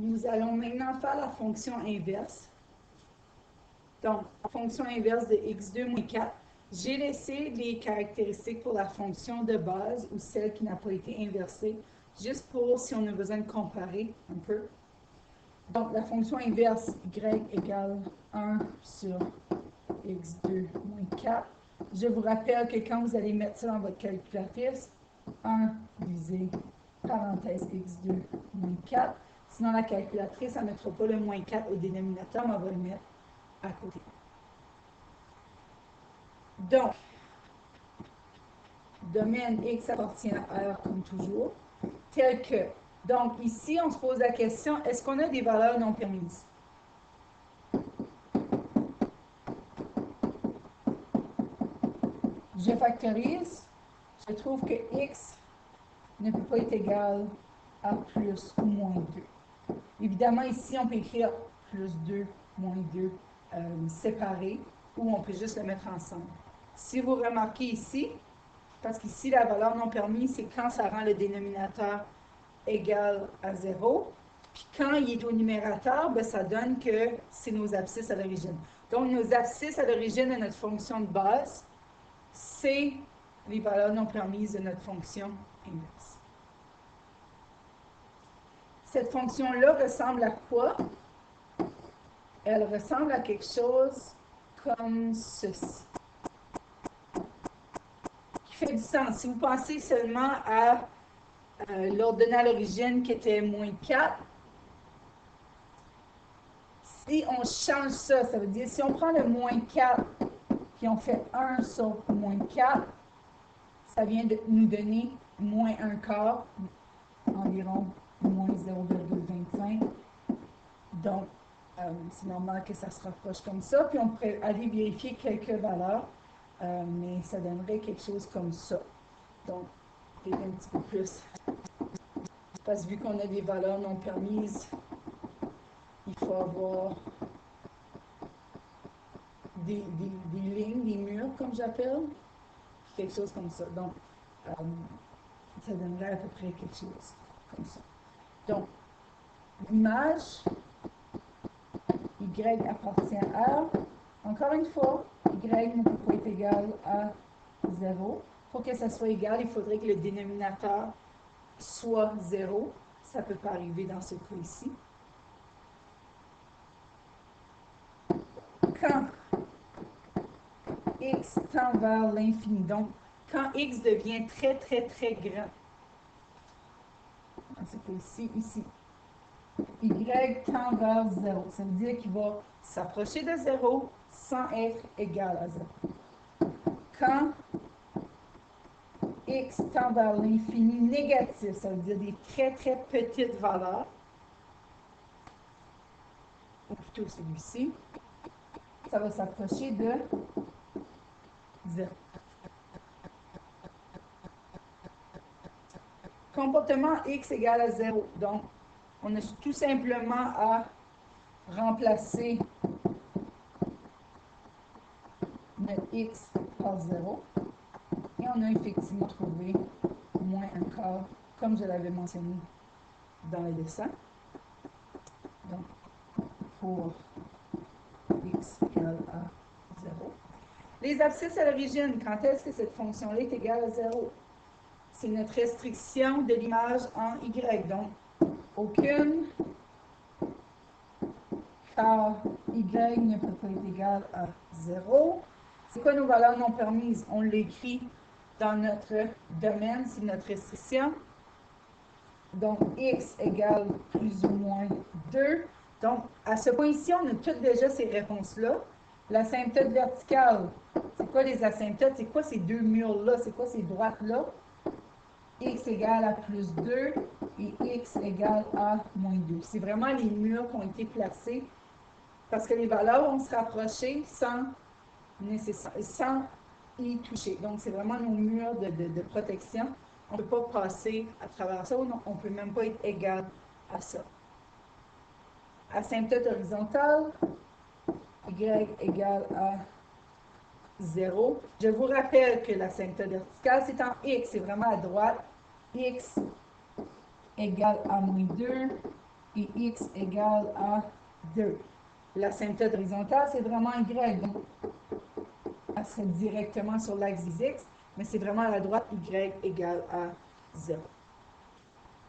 Nous allons maintenant faire la fonction inverse. Donc, la fonction inverse de x2 moins 4. J'ai laissé les caractéristiques pour la fonction de base ou celle qui n'a pas été inversée, juste pour si on a besoin de comparer un peu. Donc, la fonction inverse, y égale 1 sur x2 moins 4. Je vous rappelle que quand vous allez mettre ça dans votre calculatrice, 1 divisé parenthèse x2 moins 4. Sinon, la calculatrice, elle ne mettra pas le moins 4 au dénominateur, mais elle va le mettre à côté. Donc, domaine x appartient à R comme toujours, tel que, donc ici, on se pose la question, est-ce qu'on a des valeurs non permises? Je factorise, je trouve que x ne peut pas être égal à plus ou moins 2. Évidemment, ici, on peut écrire plus 2, moins 2 séparés, ou on peut juste le mettre ensemble. Si vous remarquez ici, parce qu'ici, la valeur non permise, c'est quand ça rend le dénominateur égal à 0. Puis quand il est au numérateur, ben, ça donne que c'est nos abscisses à l'origine. Donc, nos abscisses à l'origine de notre fonction de base, c'est les valeurs non permises de notre fonction inverse. Cette fonction-là ressemble à quoi? Elle ressemble à quelque chose comme ceci. Qui fait du sens. Si vous pensez seulement à l'ordonnée à l'origine qui était moins 4, si on change ça, ça veut dire si on prend le moins 4 puis on fait 1 sur moins 4, ça vient de nous donner moins 1 quart, environ moins 0,25. Donc, c'est normal que ça se rapproche comme ça. Puis on pourrait aller vérifier quelques valeurs, mais ça donnerait quelque chose comme ça. Donc, peut-être un petit peu plus. Parce que vu qu'on a des valeurs non permises, il faut avoir des lignes, des murs, comme j'appelle. Quelque chose comme ça. Donc, ça donnerait à peu près quelque chose comme ça. Donc, l'image y appartient à, encore une fois, y ne peut pas être égal à 0. Pour que ça soit égal, il faudrait que le dénominateur soit 0. Ça ne peut pas arriver dans ce cas ici. Quand x tend vers l'infini, donc quand x devient très, très, très grand, dans ce cas ici, y tend vers 0. Ça veut dire qu'il va s'approcher de 0 sans être égal à 0. Quand x tend vers l'infini négatif, ça veut dire des très très petites valeurs, ou plutôt celui-ci, ça va s'approcher de 0. Comportement x égale à 0. Donc, on a tout simplement à remplacer notre x par 0. Et on a effectivement trouvé moins un quart, comme je l'avais mentionné dans le dessin. Donc, pour x égale à 0. Les abscisses à l'origine, quand est-ce que cette fonction-là est égale à 0? C'est notre restriction de l'image en y. Donc, aucune, car y ne peut pas être égal à 0. C'est quoi nos valeurs non permises? On l'écrit dans notre domaine, c'est notre restriction. Donc, x égale plus ou moins 2. Donc, à ce point-ci, on a toutes déjà ces réponses-là. L'asymptote verticale, c'est quoi les asymptotes? C'est quoi ces deux murs-là? C'est quoi ces droites-là? X égale à plus 2 et x égale à moins 2. C'est vraiment les murs qui ont été placés parce que les valeurs vont se rapprocher sans y toucher. Donc, c'est vraiment nos murs de protection. On ne peut pas passer à travers ça, on ne peut même pas être égal à ça. Asymptote horizontale, y égale à 0. Je vous rappelle que l'asymptote verticale, c'est en x, c'est vraiment à droite. X égale à moins 2 et x égale à 2. L'asymptote horizontale, c'est vraiment y. Donc, elle serait directement sur l'axe des x, mais c'est vraiment à la droite y égale à 0.